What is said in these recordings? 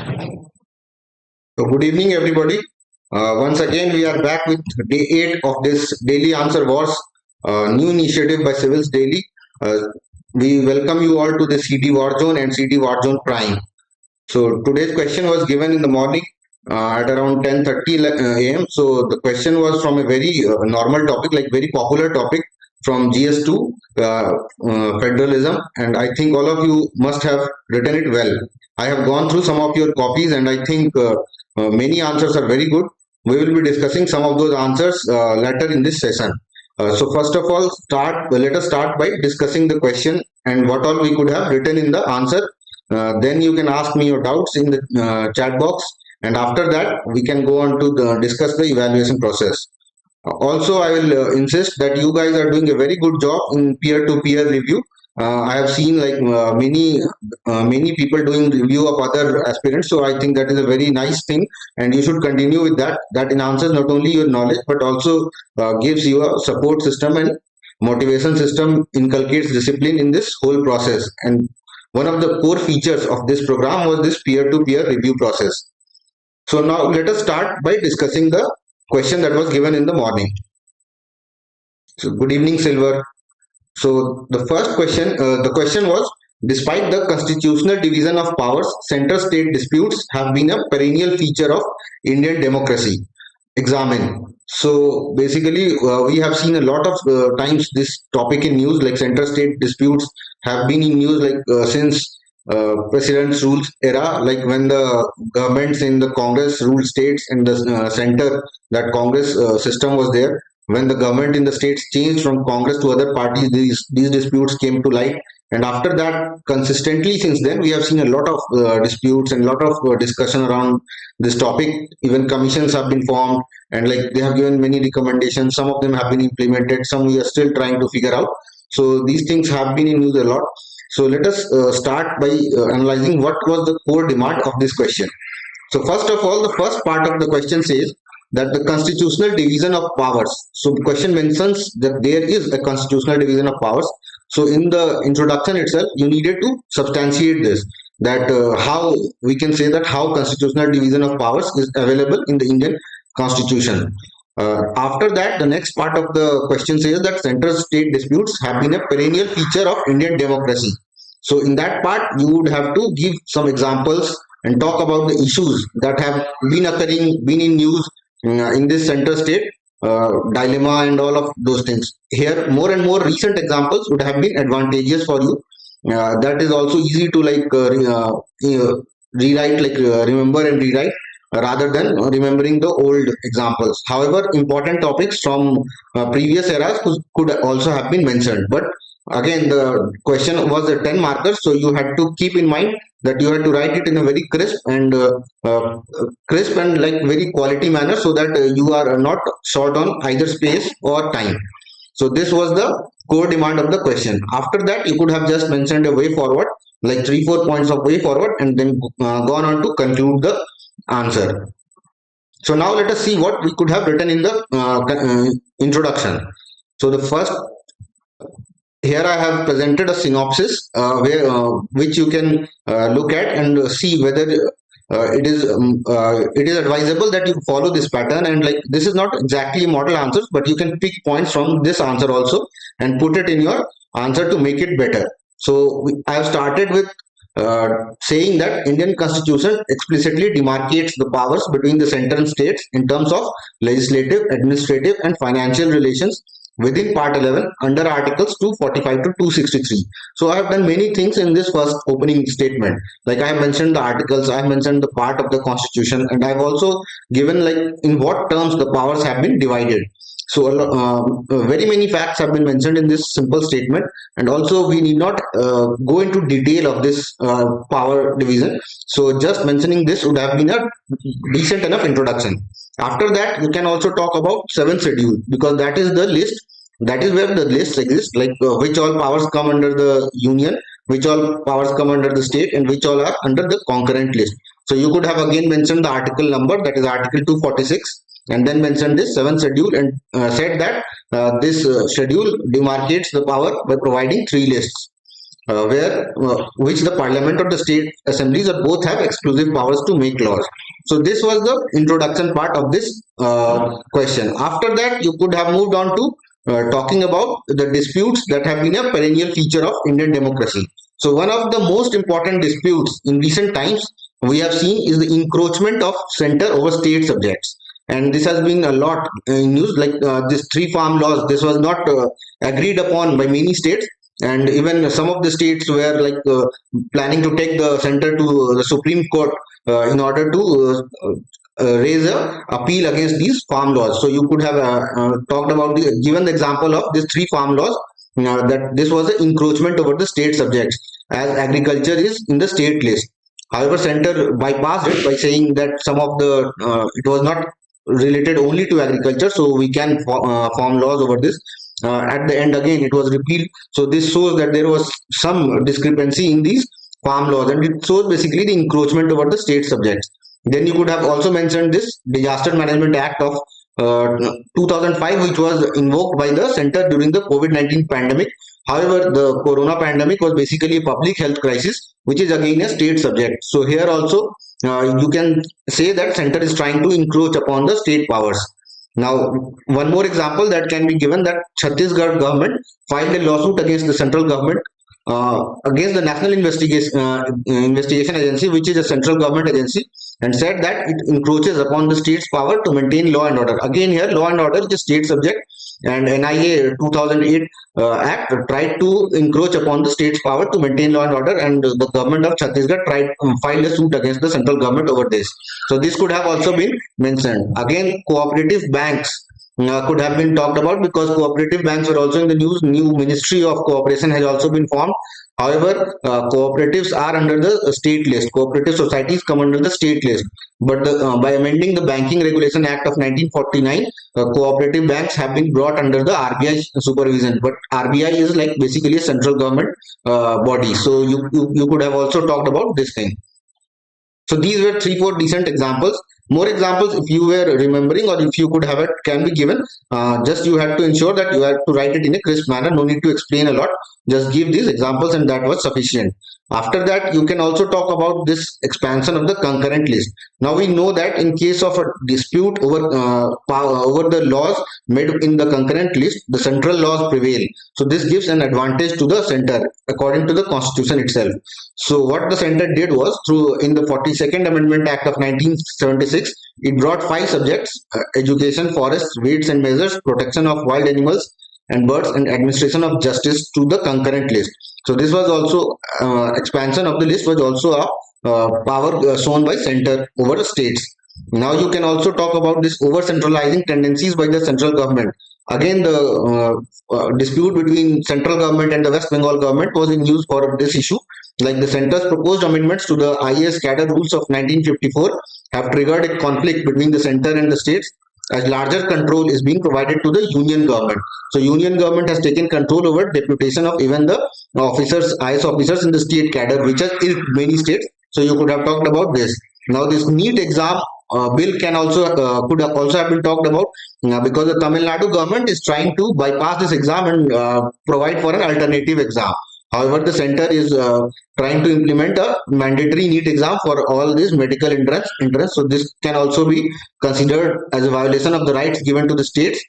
So good evening, everybody. Once again, we are back with day 8 of this Daily Answer Wars, new initiative by Civils Daily. Uh, we welcome you all to the CD War Zone and CD War Zone Prime. So today's question was given in the morning at around 10:30 a.m. So the question was from a very normal topic, like very popular topic from GS2 federalism, and I think all of you must have written it well. I have gone through some of your copies, and I think many answers are very good. We will be discussing some of those answers later in this session. So first of all, let us start by discussing the question and what all we could have written in the answer. Then you can ask me your doubts in the chat box, and after that we can go on to discuss the evaluation process. Also, I will insist that you guys are doing a very good job in peer-to-peer review. I have seen like many people doing review of other aspirants, so I think that is a very nice thing, and you should continue with that. That enhances not only your knowledge but also gives you a support system and motivation system, inculcates discipline in this whole process. And one of the core features of this program was this peer-to-peer review process. So now let us start by discussing the question that was given in the morning. So good evening, Silver. So the first question, the question was, despite the constitutional division of powers, center-state disputes have been a perennial feature of Indian democracy. Examine. So basically, we have seen a lot of times this topic in news, like center-state disputes have been in news like since President's rules era, like when the governments in the Congress ruled states and the center, that Congress system was there. When the government in the states changed from Congress to other parties, these disputes came to light. And after that, consistently since then, we have seen a lot of disputes and a lot of discussion around this topic. Even commissions have been formed, and like they have given many recommendations. Some of them have been implemented, some we are still trying to figure out. So these things have been in news a lot. So let us start by analyzing what was the core demand of this question. So first of all, the first part of the question says that the constitutional division of powers. So the question mentions that there is a constitutional division of powers. So in the introduction itself, you needed to substantiate this, that how we can say that how constitutional division of powers is available in the Indian Constitution. After that, the next part of the question says that central state disputes have been a perennial feature of Indian democracy. So in that part, you would have to give some examples and talk about the issues that have been occurring, been in news in this center state dilemma and all of those things. Here, more and more recent examples would have been advantageous for you. That is also easy to like rewrite, like remember and rewrite rather than remembering the old examples. However, important topics from previous eras could also have been mentioned. But again, the question was a 10 markers, so you had to keep in mind that you had to write it in a very crisp and like very quality manner, so that you are not short on either space or time. So this was the core demand of the question. After that, you could have just mentioned a way forward, like 3-4 points of way forward, and then gone on to conclude the answer. So now let us see what we could have written in the introduction. So the first, here I have presented a synopsis which you can look at and see whether it is advisable that you follow this pattern. And like this is not exactly model answers, but you can pick points from this answer also and put it in your answer to make it better. So I have started with saying that Indian Constitution explicitly demarcates the powers between the center and states in terms of legislative, administrative, and financial relations within Part 11 under Articles 245 to 263. So I have done many things in this first opening statement. Like I have mentioned the articles, I have mentioned the part of the Constitution, and I have also given like in what terms the powers have been divided. So very many facts have been mentioned in this simple statement, and also we need not go into detail of this power division. So just mentioning this would have been a decent enough introduction. After that, you can also talk about 7th schedule, because that is the list. That is where the list exists, like which all powers come under the union, which all powers come under the state, and which all are under the concurrent list. So you could have again mentioned the article number, that is Article 246, and then mentioned this 7th schedule and said that this schedule demarcates the power by providing 3 lists. where which the parliament or the state assemblies or both have exclusive powers to make laws. So this was the introduction part of this question. After that, you could have moved on to talking about the disputes that have been a perennial feature of Indian democracy. So one of the most important disputes in recent times we have seen is the encroachment of center over state subjects. And this has been a lot in news, like this three farm laws. This was not agreed upon by many states, and even some of the states were like planning to take the center to the Supreme Court in order to raise a appeal against these farm laws. So you could have talked about the given the example of these three farm laws, that this was an encroachment over the state subjects, as agriculture is in the state list. However, center bypassed it by saying that some of the it was not related only to agriculture, so we can form laws over this. At the end, again, it was repealed. So this shows that there was some discrepancy in these farm laws, and it shows basically the encroachment over the state subjects. Then you could have also mentioned this Disaster Management Act of 2005, which was invoked by the center during the COVID-19 pandemic. However, the corona pandemic was basically a public health crisis, which is again a state subject. So here also, you can say that center is trying to encroach upon the state powers. Now, one more example that can be given, that Chhattisgarh government filed a lawsuit against the central government, against the National Investigation Agency, which is a central government agency, and said that it encroaches upon the state's power to maintain law and order. Again, here law and order is a state subject, and NIA 2008 Act tried to encroach upon the state's power to maintain law and order, and the government of Chhattisgarh tried filed a suit against the central government over this. So this could have also been mentioned. Again, cooperative banks could have been talked about, because cooperative banks were also in the news. New Ministry of Cooperation has also been formed. However, cooperatives are under the state list. Cooperative societies come under the state list. But by amending the Banking Regulation Act of 1949, cooperative banks have been brought under the RBI supervision. But RBI is like basically a central government body. So you could have also talked about this thing. So these were three, four decent examples. More examples, if you were remembering or if you could have it, can be given. Just you had to ensure that you had to write it in a crisp manner. No need to explain a lot. Just give these examples, and that was sufficient. After that, you can also talk about this expansion of the concurrent list. Now we know that in case of a dispute over the laws made in the concurrent list, the central laws prevail. So this gives an advantage to the center according to the constitution itself. So what the center did was, through in the 42nd Amendment Act of 1976, it brought five subjects: education, forests, weights and measures, protection of wild animals and birds, and administration of justice to the concurrent list. So this was also expansion of the list was also a power shown by center over the states. Now you can also talk about this over centralizing tendencies by the central government. Again, the dispute between central government and the West Bengal government was in use for this issue. Like the center's proposed amendments to the IAS cadre rules of 1954 have triggered a conflict between the center and the states, as larger control is being provided to the union government. So union government has taken control over deputation of even the officers, IAS officers in the state cadre, which has in many states. So you could have talked about this. Now this NEET exam bill can also could have also have been talked about, because the Tamil Nadu government is trying to bypass this exam and provide for an alternative exam. However, the center is trying to implement a mandatory NEET exam for all these medical entrance. So this can also be considered as a violation of the rights given to the states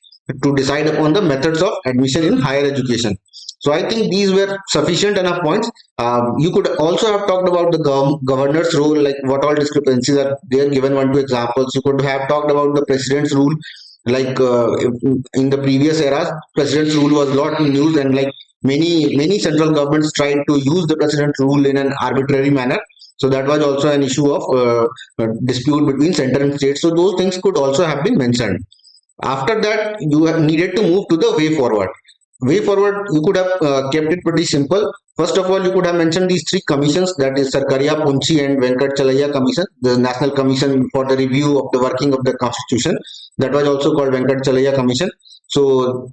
to decide upon the methods of admission in higher education. So I think these were sufficient enough points. You could also have talked about the governor's role, like what all discrepancies are there, given one two examples. You could have talked about the president's rule, like in the previous eras, president's rule was a lot in news, and like many central governments tried to use the president's rule in an arbitrary manner. So that was also an issue of dispute between center and state. So those things could also have been mentioned. After that, you have needed to move to the way forward. Way forward, you could have kept it pretty simple. First of all, you could have mentioned these three commissions, that is Sarkaria Punchi and Venkat Chalaya Commission, the National Commission for the Review of the Working of the Constitution. That was also called Venkat Chalaya Commission. So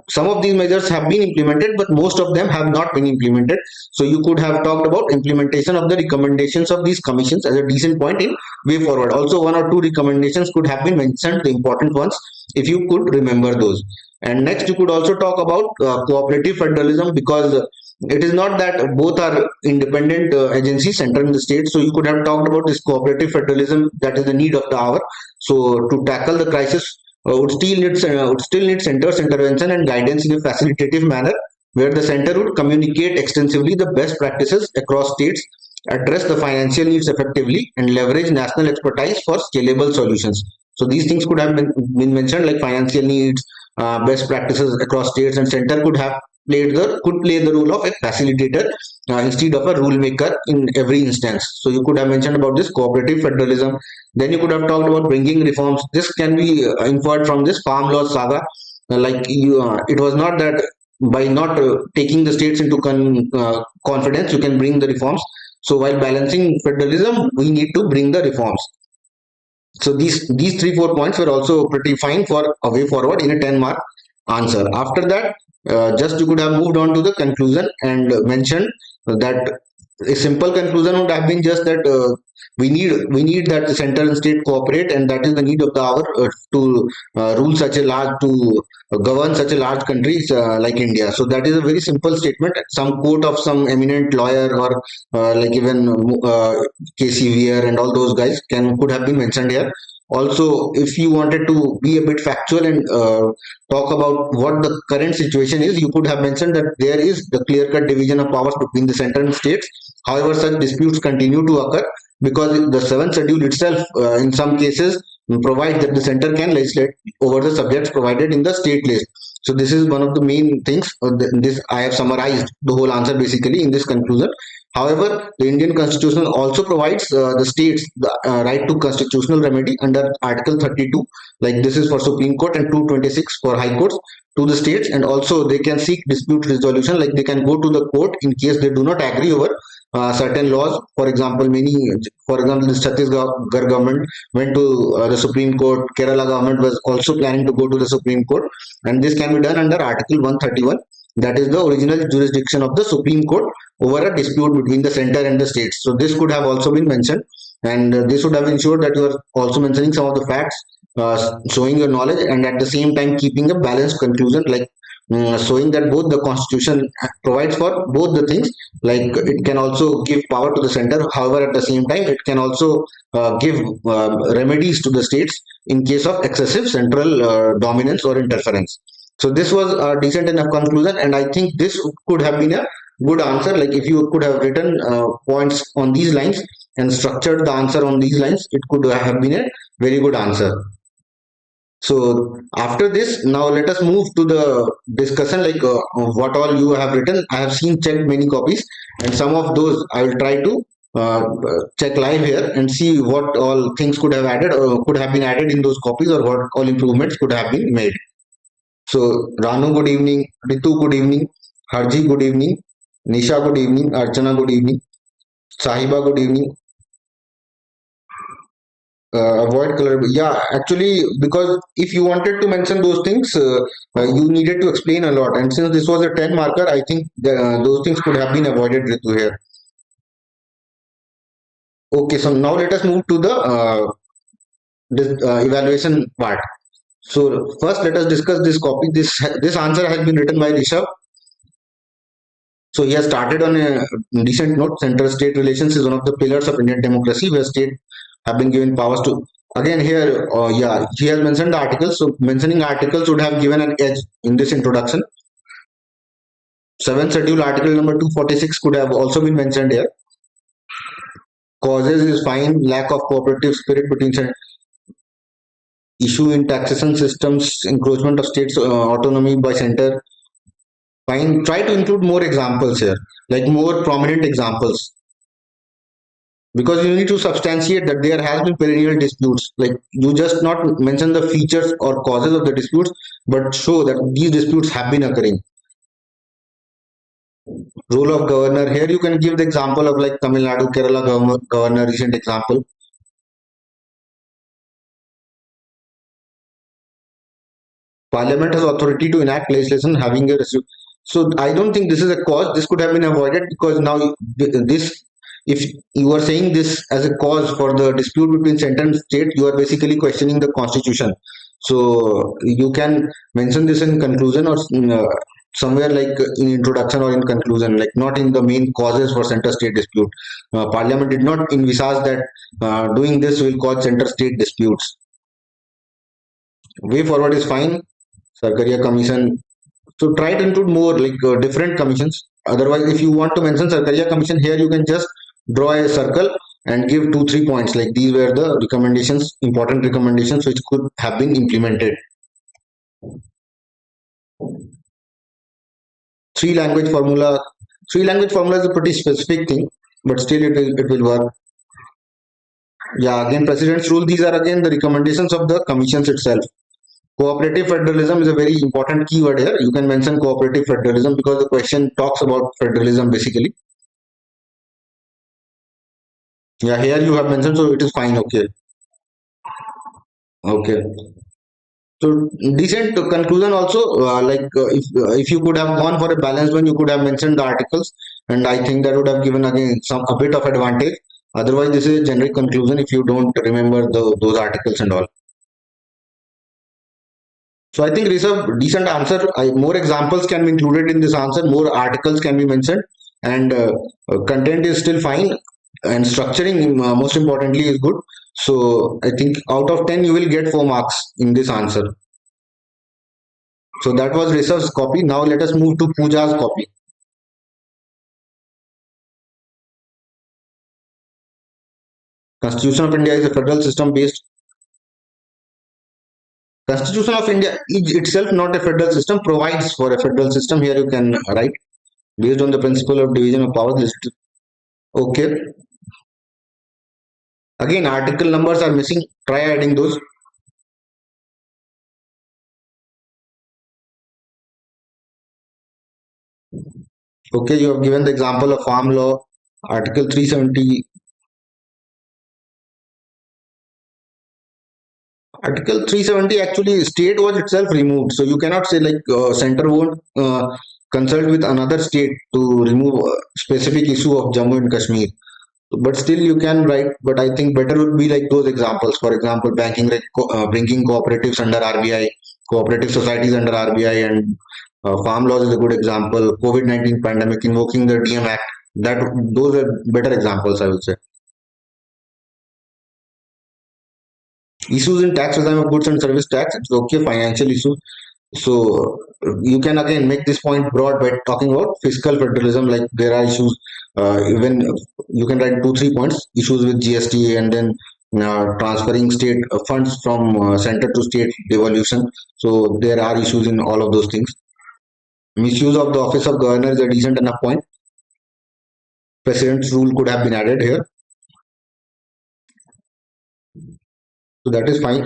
some of these measures have been implemented, but most of them have not been implemented. So you could have talked about implementation of the recommendations of these commissions as a decent point in way forward. Also, one or two recommendations could have been mentioned, the important ones, if you could remember those. And next, you could also talk about cooperative federalism, because it is not that both are independent agencies, center and the state. So you could have talked about this cooperative federalism that is the need of the hour. So to tackle the crisis, would still need center's intervention and guidance in a facilitative manner, where the center would communicate extensively the best practices across states, address the financial needs effectively, and leverage national expertise for scalable solutions. So these things could have been mentioned, like financial needs, best practices across states, and center could play the role of a facilitator instead of a rule maker in every instance. So you could have mentioned about this cooperative federalism. Then you could have talked about bringing reforms. This can be inferred from this farm laws saga. It was not that by not taking the states into confidence, you can bring the reforms. So while balancing federalism, we need to bring the reforms. So these 3-4 points were also pretty fine for a way forward in a 10-mark answer. After that, just you could have moved on to the conclusion and mentioned that a simple conclusion would have been just that we need that the center and state cooperate, and that is the need of the hour to rule such a large to govern such a large country like India. So that is a very simple statement. Some quote of some eminent lawyer or like even KCVR and all those guys could have been mentioned here. Also, if you wanted to be a bit factual and talk about what the current situation is, you could have mentioned that there is the clear-cut division of powers between the center and states. However, such disputes continue to occur because the seventh schedule itself, in some cases, provides that the center can legislate over the subjects provided in the state list. So this is one of the main things. This I have summarized the whole answer basically in this conclusion. However, the Indian Constitution also provides the states the right to constitutional remedy under Article 32. Like this is for Supreme Court, and 226 for High Courts to the states, and also they can seek dispute resolution. Like they can go to the court in case they do not agree over certain laws. For example, the Chhattisgarh government went to the Supreme Court. Kerala government was also planning to go to the Supreme Court, and this can be done under Article 131. That is the original jurisdiction of the Supreme Court over a dispute between the center and the states. So this could have also been mentioned, and this would have ensured that you are also mentioning some of the facts, showing your knowledge, and at the same time keeping a balanced conclusion, like showing that both the constitution provides for both the things. Like it can also give power to the center, however at the same time it can also give remedies to the states in case of excessive central dominance or interference. So this was a decent enough conclusion, and I think this could have been a good answer. Like if you could have written points on these lines and structured the answer on these lines, it could have been a very good answer. So after this, now let us move to the discussion, like what all you have written. I have seen checked many copies, and some of those I will try to check live here and see what all things could have added or could have been added in those copies, or what all improvements could have been made. So Ranu, good evening. Ritu, good evening. Harji, good evening. Nisha, good evening. Archana, good evening. Sahiba, good evening. Avoid color. Yeah, actually, because if you wanted to mention those things, you needed to explain a lot. And since this was a 10 marker, I think those things could have been avoided, Ritu, here. Okay, so now let us move to the evaluation part. So first, let us discuss this copy. This answer has been written by Rishabh. So he has started on a decent note. Center-state relations is one of the pillars of Indian democracy, where state have been given powers to. Again, here, yeah, he has mentioned the articles. So mentioning articles would have given an edge in this introduction. Seventh schedule, article number 246 could have also been mentioned here. Causes is fine. Lack of cooperative spirit between issue in taxation systems, encroachment of states' autonomy by center. Fine. Try to include more examples here, like more prominent examples, because you need to substantiate that there has been perennial disputes. Like you just not mention the features or causes of the disputes, but show that these disputes have been occurring. Role of governor, here you can give the example of like Tamil Nadu, Kerala governor, recent example. Parliament has authority to enact legislation having a so I don't think this is a cause. This could have been avoided, because now this, if you are saying this as a cause for the dispute between center and state, you are basically questioning the constitution. So you can mention this in conclusion, or somewhere like in introduction or in conclusion, like not in the main causes for center state dispute. Parliament did not envisage that doing this will cause center state disputes. Way forward is fine. Sarkaria Commission. So try to include more like different commissions. Otherwise, if you want to mention Sarkaria Commission here, you can just draw a circle and give 2 3 points. Like these were the recommendations, important recommendations which could have been implemented. Three language formula. Three language formula is a pretty specific thing, but still it will work. Yeah, again, president's rule. These are again the recommendations of the commissions itself. Cooperative federalism is a very important keyword here. You can mention cooperative federalism because the question talks about federalism basically. Yeah, here you have mentioned, so it is fine. Okay, okay. So decent conclusion also. If you could have gone for a balanced one, you could have mentioned the articles, and I think that would have given again some a bit of advantage. Otherwise, this is a generic conclusion if you don't remember those articles and all. So I think it is a decent answer. More examples can be included in this answer. More articles can be mentioned, and content is still fine. And structuring, most importantly, is good. So I think out of 10, you will get 4 marks in this answer. So that was Rishabh's copy. Now let us move to Pooja's copy. Constitution of India is a federal system based. Constitution of India is itself not a federal system, provides for a federal system. Here you can write based on the principle of division of powers listed. Okay. Again, article numbers are missing. Try adding those. Okay, you have given the example of farm law, Article 370. Article 370 actually state was itself removed, so you cannot say like center won't consult with another state to remove a specific issue of Jammu and Kashmir. But still you can write. But I think better would be like those examples. For example, banking, like bringing cooperatives under RBI, cooperative societies under RBI, and farm laws is a good example. COVID-19 pandemic, invoking the DM Act. That those are better examples, I would say. Issues in tax regime of goods and service tax. It's okay. Financial issues. So you can again make this point broad by talking about fiscal federalism. Like there are issues. Even you can write 2 3 points. Issues with GST and then transferring state funds from center to state devolution. So there are issues in all of those things. Misuse of the office of governor is a decent enough point. President's rule could have been added here. So that is fine.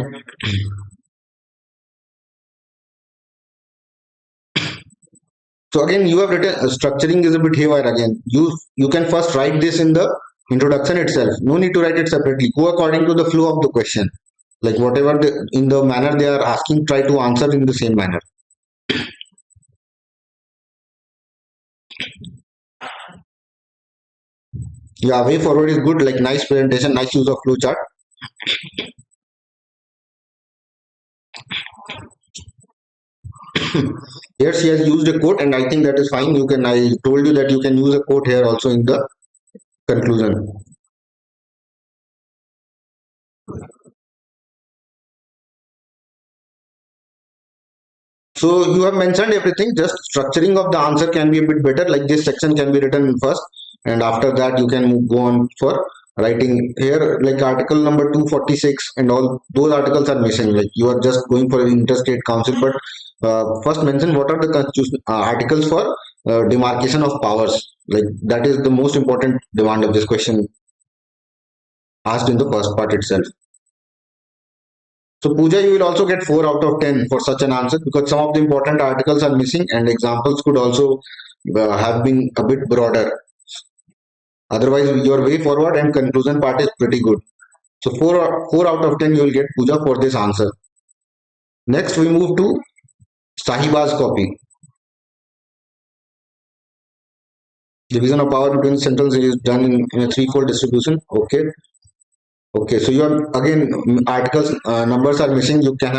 So again, you have written structuring is a bit haywire again. You can first write this in the introduction itself. No need to write it separately. Go according to the flow of the question. Like whatever in the manner they are asking, try to answer in the same manner. Yeah, way forward is good. Like nice presentation, nice use of flow chart. Here she has used a quote, and I think that is fine. You can. I told you that you can use a quote here also in the conclusion. So you have mentioned everything. Just structuring of the answer can be a bit better. Like this section can be written first, and after that you can go on for writing here. Like article number 246 and all those articles are missing. Like you are just going for an interstate council, but first mention what are the constitution articles for demarcation of powers. Like that is the most important demand of this question asked in the first part itself. So Pooja, you will also get 4 out of 10 for such an answer because some of the important articles are missing and examples could also have been a bit broader. Otherwise, your way forward and conclusion part is pretty good. So 4 out of 10 you will get Pooja for this answer. Next, we move to Sahiba's copy. Division of power between centrals is done in a threefold distribution. Okay. Okay. So you have again articles numbers are missing. You could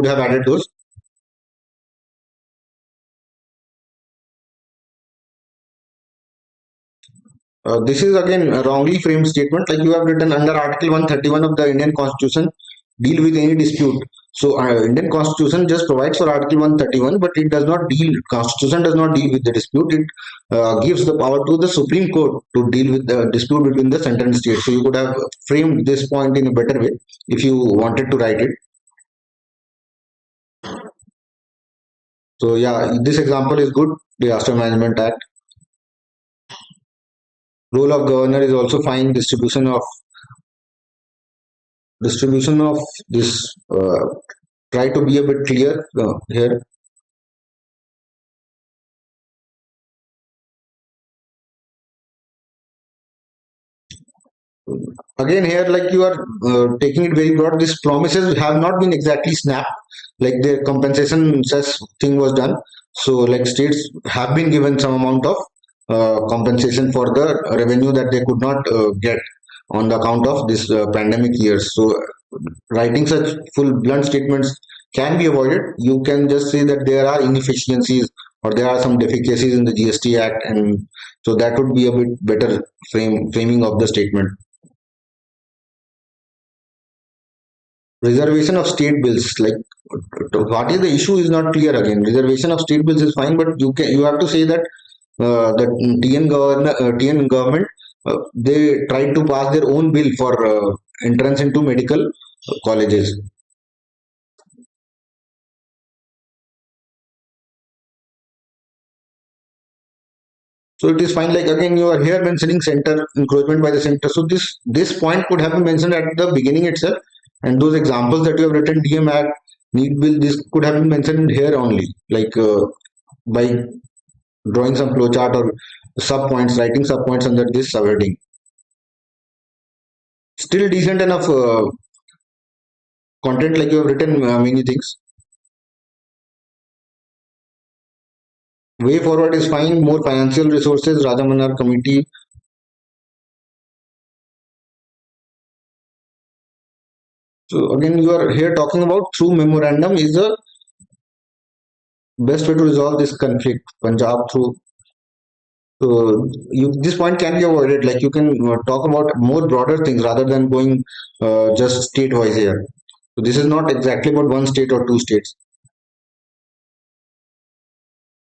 have added those. This is again a wrongly framed statement. Like you have written under Article 131 of the Indian Constitution, deal with any dispute. So Indian Constitution just provides for Article 131, but it does not deal. Constitution does not deal with the dispute. It gives the power to the Supreme Court to deal with the dispute between the center and state. So you could have framed this point in a better way if you wanted to write it. So yeah, this example is good. Disaster Management Act. Role of governor is also fine. Distribution of this. Try to be a bit clear here. Again here, like you are taking it very broad. These promises have not been exactly snapped, like the compensation such thing was done. So like states have been given some amount of compensation for the revenue that they could not get on the account of this pandemic years. So writing such full blunt statements can be avoided. You can just say that there are inefficiencies or there are some deficiencies in the GST Act, and so that would be a bit better framing of the statement. Reservation of state bills, like what is the issue is not clear. Again, reservation of state bills is fine, but you have to say that the TN government, they tried to pass their own bill for entrance into medical colleges. So it is fine. Like again, you are here mentioning center encroachment by the center. So this point could have been mentioned at the beginning itself, and those examples that you have written, DM Act, need bill, this could have been mentioned here only, like by drawing some flowchart or sub points, writing sub points under this subheading. Still decent enough content, like you have written many things. Way forward is fine. More financial resources, Rajamanar committee. So again, you are here talking about through memorandum is the best way to resolve this conflict. Punjab through. So this point can be avoided. Like you can talk about more broader things rather than going just state wise here. So this is not exactly about one state or two states.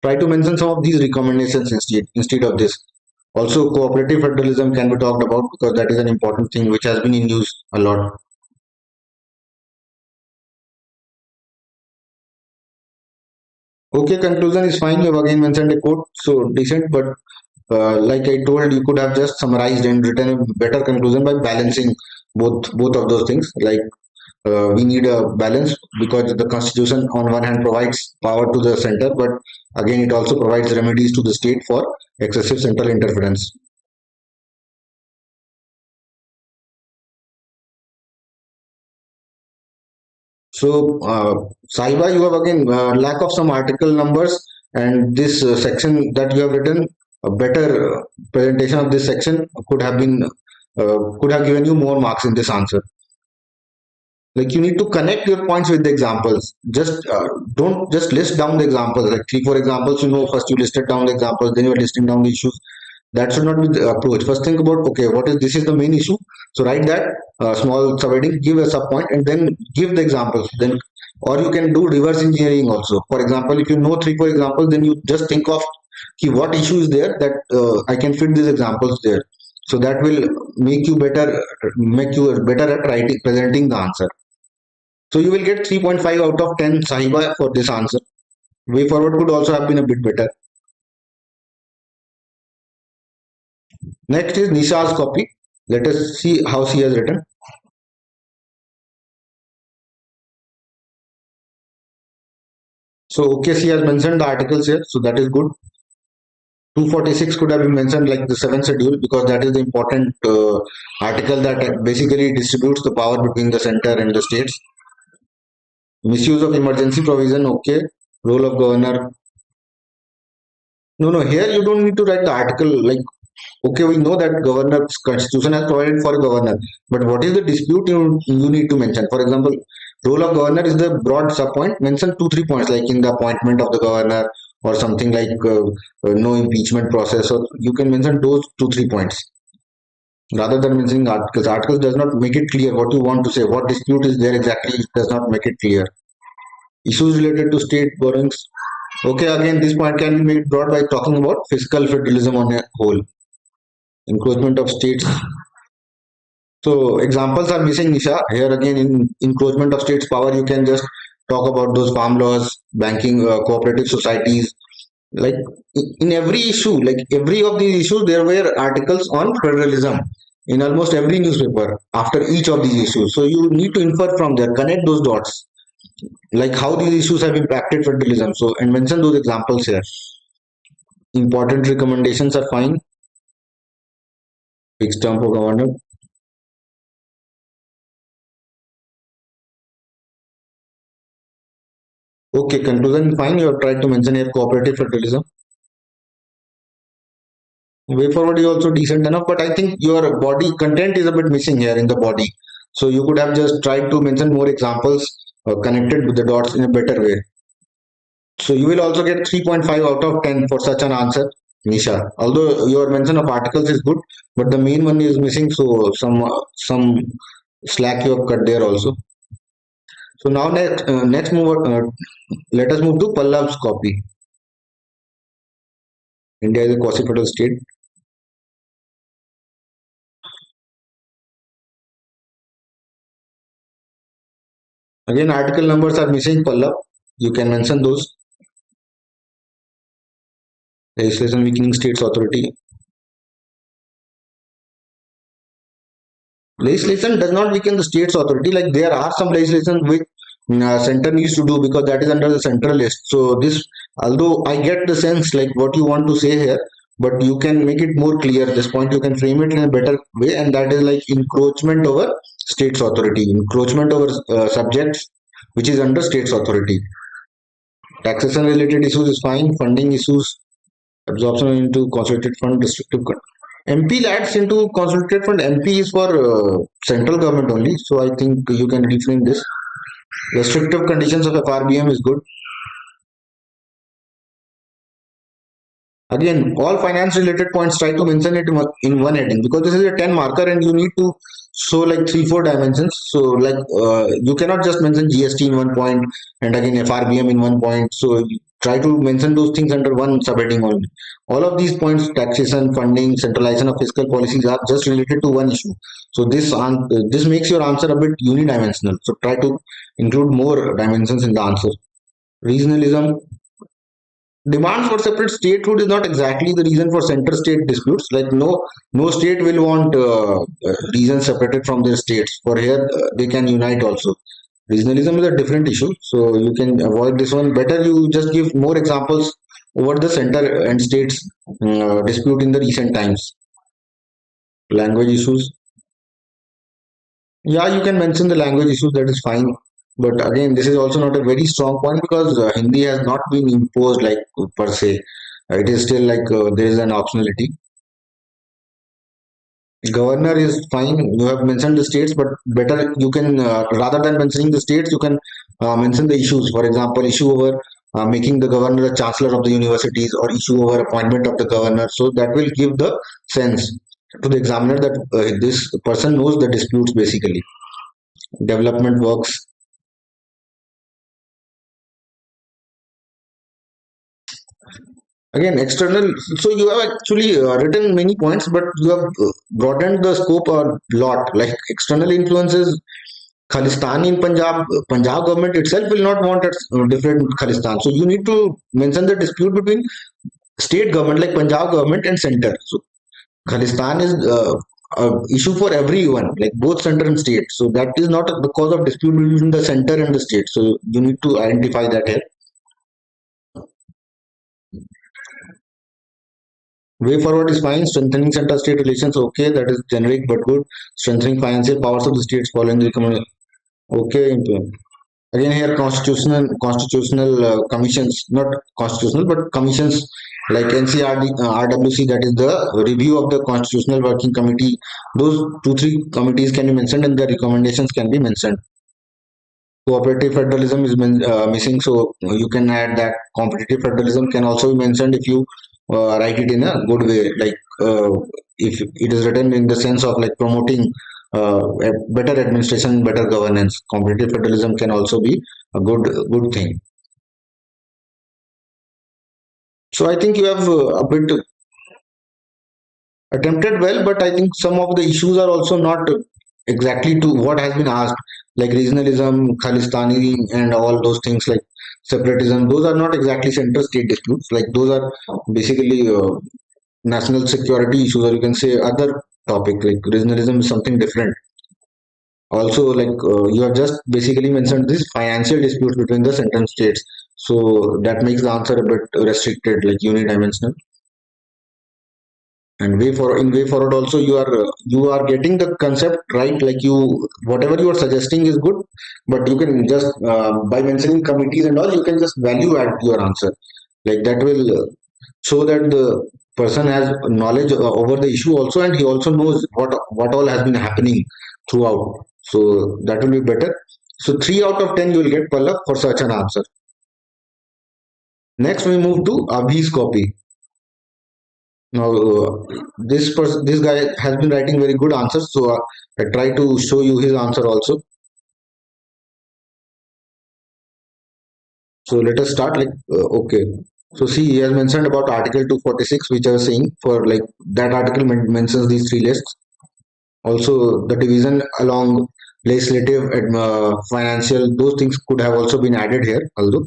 Try to mention some of these recommendations instead of this. Also, cooperative federalism can be talked about because that is an important thing which has been in use a lot. Okay, conclusion is fine. You have again mentioned a quote, so decent, but like I told, you could have just summarized and written a better conclusion by balancing both of those things. Like we need a balance because the constitution on one hand provides power to the center, but again it also provides remedies to the state for excessive central interference. So, Saiba, you have again lack of some article numbers, and this section that you have written, a better presentation of this section could have given you more marks in this answer. Like you need to connect your points with the examples. Just don't just list down the examples, like three, four examples. First you listed down the examples, then you are listing down the issues. That should not be the approach. First think about, okay, what is this is the main issue. So write that small subheading, give a sub point, and then give the examples. Then, or you can do reverse engineering also. For example, if you know three, four examples, then you just think of what issue is there that I can fit these examples there. So that will make you better at writing, presenting the answer. So you will get 3.5 out of 10 Sahiba for this answer. Way forward could also have been a bit better. Next is Nisha's copy. Let us see how she has written. So okay, she has mentioned the articles here, so that is good. 246 could have been mentioned like the seventh schedule because that is the important article that basically distributes the power between the center and the states. Misuse of emergency provision, okay. Role of governor. No, here you don't need to write the article. Like, okay, we know that governor's constitution has provided for a governor, but what is the dispute you need to mention? For example, role of governor is the broad sub point. Mention two, 3 points like in the appointment of the governor or something like no impeachment process, or you can mention those 2 3 points rather than mentioning articles. Articles does not make it clear what you want to say, what dispute is there exactly. It does not make it clear. Issues related to state borrowings. Okay, again, this point can be made broad by talking about fiscal federalism on a whole, encroachment of states. So examples are missing, Nisha. Here again, in encroachment of states' power, you can just talk about those farm laws, banking, cooperative societies. Like in every issue, like every of these issues, there were articles on federalism in almost every newspaper after each of these issues. So you need to infer from there, connect those dots, like how these issues have impacted federalism. So and mention those examples here. Important recommendations are fine. Fixed term for governor. Okay, conclusion fine. You have tried to mention here cooperative federalism. Way forward is also decent enough, but I think your body content is a bit missing here in the body. So you could have just tried to mention more examples connected with the dots in a better way. So you will also get 3.5 out of 10 for such an answer, Nisha. Although your mention of articles is good, but the main one is missing. So some slack you have cut there also. So now next move. Let us move to Pallav's copy. India is a quasi-federal state. Again, article numbers are missing, Pallav. You can mention those. Legislation weakening states authority. Legislation does not weaken the state's authority. Like there are some legislation which center needs to do because that is under the central list. So this, although I get the sense like what you want to say here, but you can make it more clear. This point you can frame it in a better way, and that is like encroachment over state's authority, encroachment over subjects which is under state's authority. Taxation related issues is fine. Funding issues, absorption into consolidated fund, restrictive MP adds into consolidated fund. MP is for central government only, so I think you can reframe this. Restrictive conditions of FRBM is good. Again, all finance related points try to mention it in one heading because this is a 10 marker and you need to show like 3 4 dimensions. So like you cannot just mention GST in one point and again FRBM in one point. So you try to mention those things under one subheading only. All of these points, taxation, funding, centralization of fiscal policies, are just related to one issue. So this makes your answer a bit unidimensional. So try to include more dimensions in the answer. Regionalism. Demand for separate statehood is not exactly the reason for center-state disputes. Like no state will want regions separated from their states. For here, they can unite also. Regionalism is a different issue, so you can avoid this one. Better you just give more examples over the center and states dispute in the recent times. Language issues. Yeah, you can mention the language issues. That is fine. But again, this is also not a very strong point because Hindi has not been imposed like per se. It is still like there is an optionality. Governor is fine. You have mentioned the states, but better you can rather than mentioning the states, you can mention the issues. For example, issue over making the governor the chancellor of the universities, or issue over appointment of the governor. So that will give the sense to the examiner that this person knows the disputes basically. Development works. Again, external. So you have actually written many points, but you have broadened the scope a lot. Like external influences, Khalistan in Punjab, Punjab government itself will not want a different Khalistan. So you need to mention the dispute between state government like Punjab government and center. So Khalistan is a issue for everyone, like both center and state. So that is not the cause of dispute between the center and the state. So you need to identify that here. Way forward is fine. Strengthening center-state relations, okay, that is generic but good. Strengthening financial powers of the states following the recommendation, okay. Again, here constitutional commissions, not constitutional, but commissions like NCRD, RWC, that is the review of the Constitutional Working Committee. Those 2 3 committees can be mentioned, and the recommendations can be mentioned. Cooperative federalism is missing, so you can add that. Competitive federalism can also be mentioned if you write it in a good way, like if it is written in the sense of like promoting a better administration, better governance. Competitive federalism can also be a good thing. So I think you have a bit attempted well, but I think some of the issues are also not exactly to what has been asked, like regionalism, Khalistani, and all those things like separatism. Those are not exactly center-state disputes. Like those are basically national security issues, or you can say other topic. Like regionalism is something different. Also, like you have just basically mentioned this financial disputes between the central states. So that makes the answer a bit restricted, like unidimensional. And way forward also you are getting the concept right, like you whatever you are suggesting is good, but you can just by mentioning committees and all, you can just value add to your answer, like that will show that the person has knowledge over the issue also, and he also knows what all has been happening throughout. So that will be better. So 3 out of 10 you will get Pallab for such an answer. Next we move to Abhi's copy. Now, this guy has been writing very good answers, so I try to show you his answer also. So let us start. Like, okay. So see, he has mentioned about Article 246, which I was saying for like that article mentions these three lists. Also, the division along legislative, financial, those things could have also been added here. Although,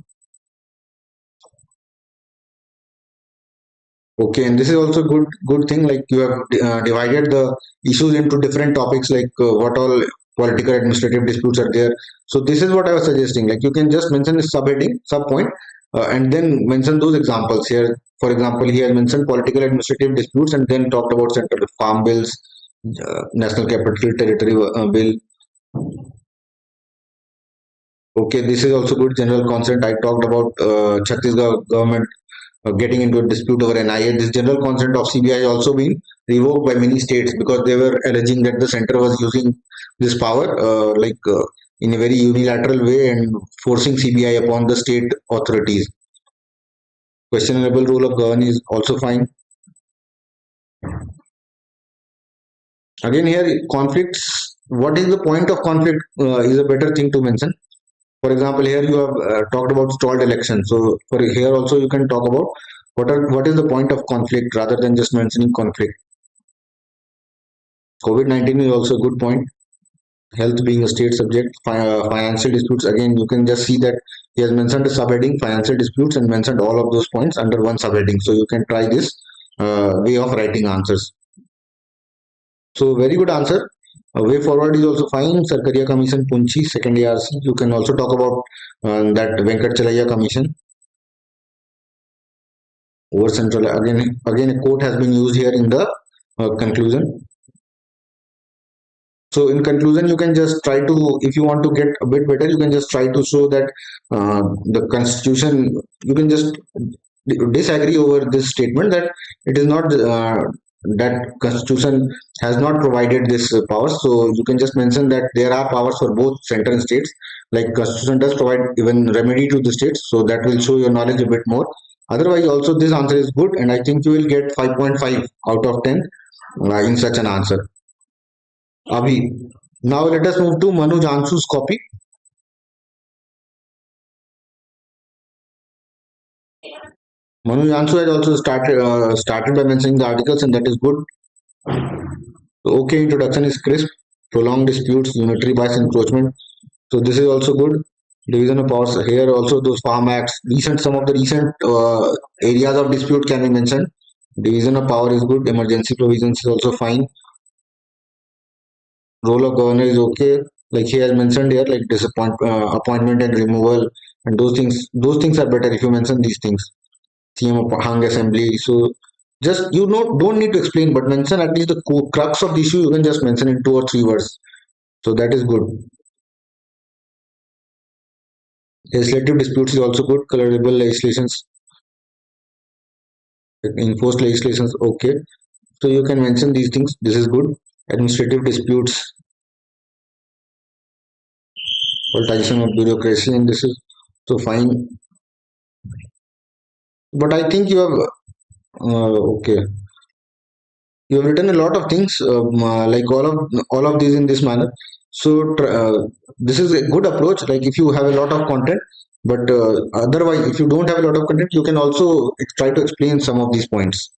okay, and this is also good thing. Like you have divided the issues into different topics, like what all political administrative disputes are there. So this is what I was suggesting. Like you can just mention a subheading, sub point, and then mention those examples here. For example, he has mentioned political administrative disputes, and then talked about central farm bills, national capital territory bill. Okay, this is also good general consent. I talked about Chhattisgarh government getting into a dispute over NIA. This general consent of CBI also been revoked by many states because they were alleging that the center was using this power in a very unilateral way and forcing CBI upon the state authorities. Questionable rule of governance is also fine. Again, here conflicts. What is the point of conflict is a better thing to mention. For example, here you have talked about stalled election. So for here also you can talk about what is the point of conflict rather than just mentioning conflict. COVID-19 is also a good point. Health being a state subject, financial disputes. Again, you can just see that he has mentioned a subheading financial disputes and mentioned all of those points under one subheading. So you can try this way of writing answers. So very good answer. Way forward is also fine. Sarkaria Commission, Punchi, second ARC. You can also talk about that Venkat Chalaya Commission over central. Again, a quote has been used here in the conclusion. So in conclusion, you can just try to, if you want to get a bit better, you can just try to show that the constitution, you can just disagree over this statement that it is not that constitution has not provided this power. So you can just mention that there are powers for both center and states. Like constitution does provide even remedy to the states, so that will show your knowledge a bit more. Otherwise, also this answer is good, and I think you will get 5.5 out of 10 in such an answer. Abhi. Now let us move to Manu Jansu's copy. Manu Jansu has also started by mentioning the articles, and that is good. So, okay, introduction is crisp. Prolonged disputes, unitary bias encroachment. So this is also good. Division of powers here also those farm acts. Some of the recent areas of dispute can be mentioned. Division of power is good. Emergency provisions is also fine. Role of governor is okay. Like he has mentioned here, like appointment and removal, and those things. Those things are better if you mention these things. CM hung assembly. So just don't need to explain, but mention at least the crux of the issue. You can just mention in 2 or 3 words. So that is good. Legislative disputes is also good. Colorable legislations, enforced legislations, okay. So you can mention these things. This is good. Administrative disputes. politicization of bureaucracy, and this is so fine. But I think you have okay. You have written a lot of things, like all of these in this manner. So this is a good approach. Like if you have a lot of content, but otherwise, if you don't have a lot of content, you can also try to explain some of these points.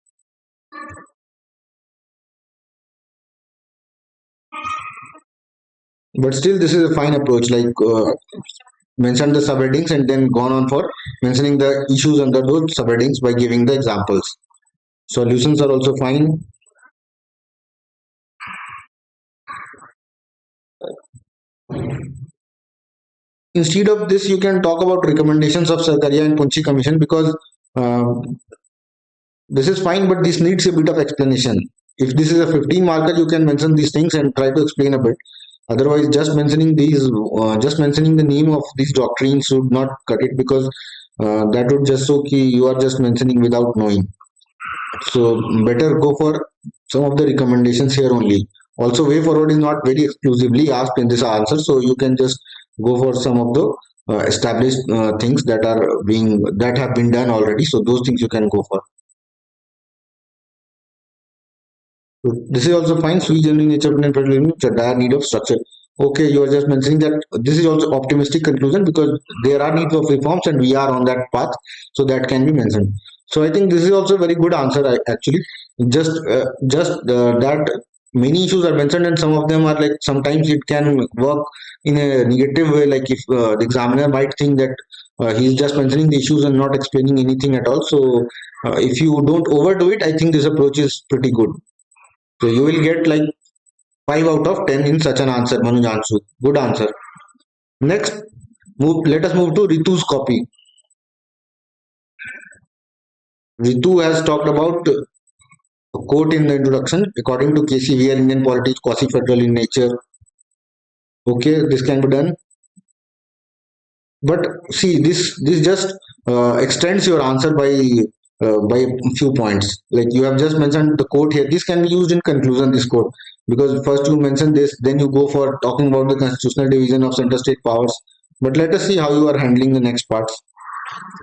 But still, this is a fine approach. Like mention the subheadings and then gone on for mentioning the issues under those subheadings by giving the examples. Solutions are also fine. Instead of this, you can talk about recommendations of Sarkaria and Punchi Commission, because this is fine, but this needs a bit of explanation. If this is a 15 marker, you can mention these things and try to explain a bit. Otherwise, just mentioning the name of these doctrines should not cut it, because that would just show ki you are just mentioning without knowing. So better go for some of the recommendations here only. Also, way forward is not very exclusively asked in this answer, so you can just go for some of the established things that have been done already. So those things you can go for. So this is also fine. Sui generis nature and federalism, it's a dire need of structure. Okay, you are just mentioning that this is also optimistic conclusion, because there are needs of reforms and we are on that path, so that can be mentioned. So I think this is also a very good answer. Actually, just that many issues are mentioned, and some of them are like sometimes it can work in a negative way. Like if the examiner might think that he's just mentioning the issues and not explaining anything at all. So if you don't overdo it, I think this approach is pretty good. So you will get like 5 out of 10 in such an answer, Manuj Anshu. Good answer. Next, let us move to Ritu's copy. Ritu has talked about a quote in the introduction. According to KC, we are Indian politics quasi-federal in nature. Okay, this can be done. But see, this just extends your answer by a few points. Like you have just mentioned the quote here. This can be used in conclusion. This quote, because first you mention this, then you go for talking about the constitutional division of center state powers. But let us see how you are handling the next parts.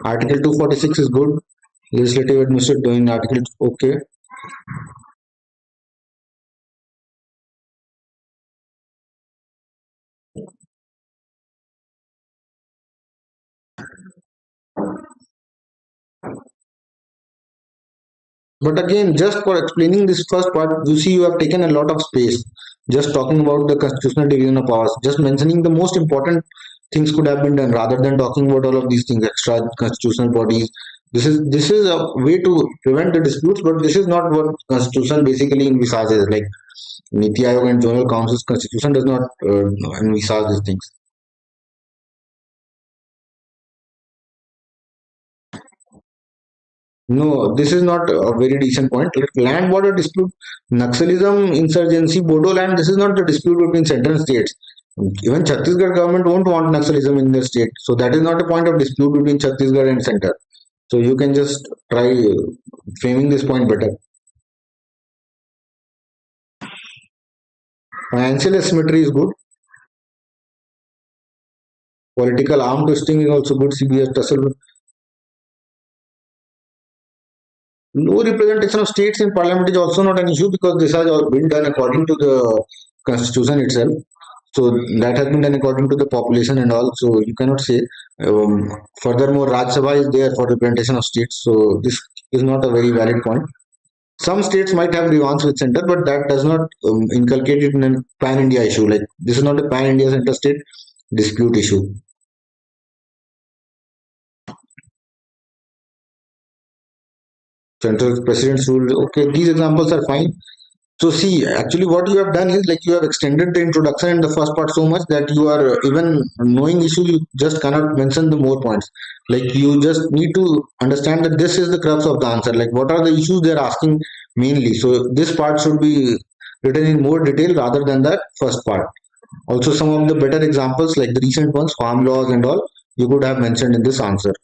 Article 246 is good. Legislative administrative doing article. Okay. But again, just for explaining this first part, you see, you have taken a lot of space just talking about the constitutional division of powers. Just mentioning the most important things could have been done rather than talking about all of these things, extra constitutional bodies. This is a way to prevent the disputes, but this is not what constitution basically envisages. Like Niti Aayog and General Council's constitution does not envisage these things. No, this is not a very decent point. Like land border dispute, Naxalism, insurgency, Bodo land, this is not the dispute between central states. Even Chhattisgarh government won't want Naxalism in their state. So that is not a point of dispute between Chhattisgarh and center. So you can just try framing this point better. Financial asymmetry is good. Political arm twisting is also good. CBS tussle. No representation of states in parliament is also not an issue, because this has all been done according to the constitution itself. So that has been done according to the population and all. So you cannot say. Furthermore, Rajya Sabha is there for representation of states. So this is not a very valid point. Some states might have grievance with center, but that does not inculcate it in a pan India issue. Like this is not a pan India center state dispute issue. Central president's rule. Okay, these examples are fine. So see, actually, what you have done is like you have extended the introduction in the first part so much that you are even knowing issue, you just cannot mention the more points. Like you just need to understand that this is the crux of the answer. Like what are the issues they are asking mainly. So this part should be written in more detail rather than the first part. Also, some of the better examples like the recent ones, farm laws and all, you could have mentioned in this answer.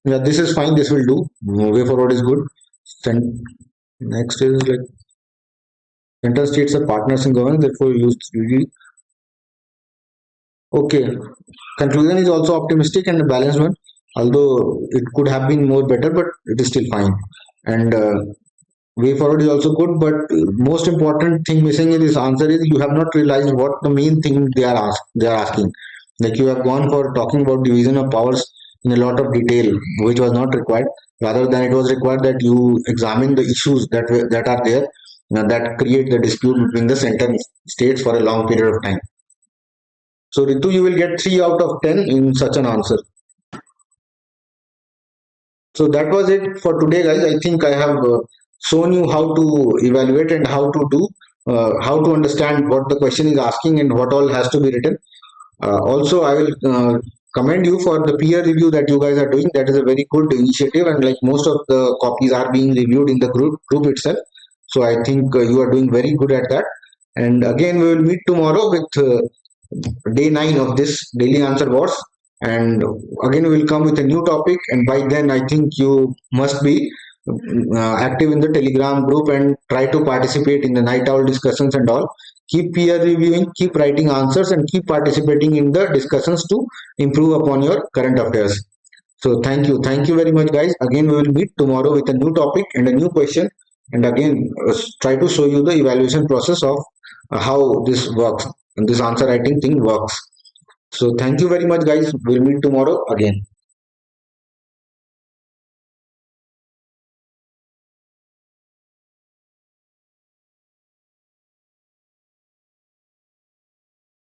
Yeah, this is fine. This will do. Way forward is good. Then next is like Central states are partners in governance, therefore use 3D. Okay. Conclusion is also optimistic and a balanced one, although it could have been more better, but it is still fine. And way forward is also good, but most important thing missing in this answer is you have not realized what the main thing they are asking. Like you have gone for talking about division of powers in a lot of detail, which was not required. Rather than it was required that you examine the issues that are there that create the dispute between the center states for a long period of time. So Ritu, you will get 3 out of 10 in such an answer. So that was it for today, guys. I think I have shown you how to evaluate and how to understand what the question is asking and what all has to be written. Also, I will commend you for the peer review that you guys are doing. That is a very good initiative, and like most of the copies are being reviewed in the group itself. So I think you are doing very good at that. And again, we will meet tomorrow with day 9 of this daily answer wars. And again, we will come with a new topic. And by then, I think you must be active in the Telegram group and try to participate in the night owl discussions and all. Keep peer reviewing, keep writing answers, and keep participating in the discussions to improve upon your current affairs. So thank you very much, guys. Again, we will meet tomorrow with a new topic and a new question, and again try to show you the evaluation process of how this works and this answer writing thing works. So thank you very much, guys. We'll meet tomorrow again.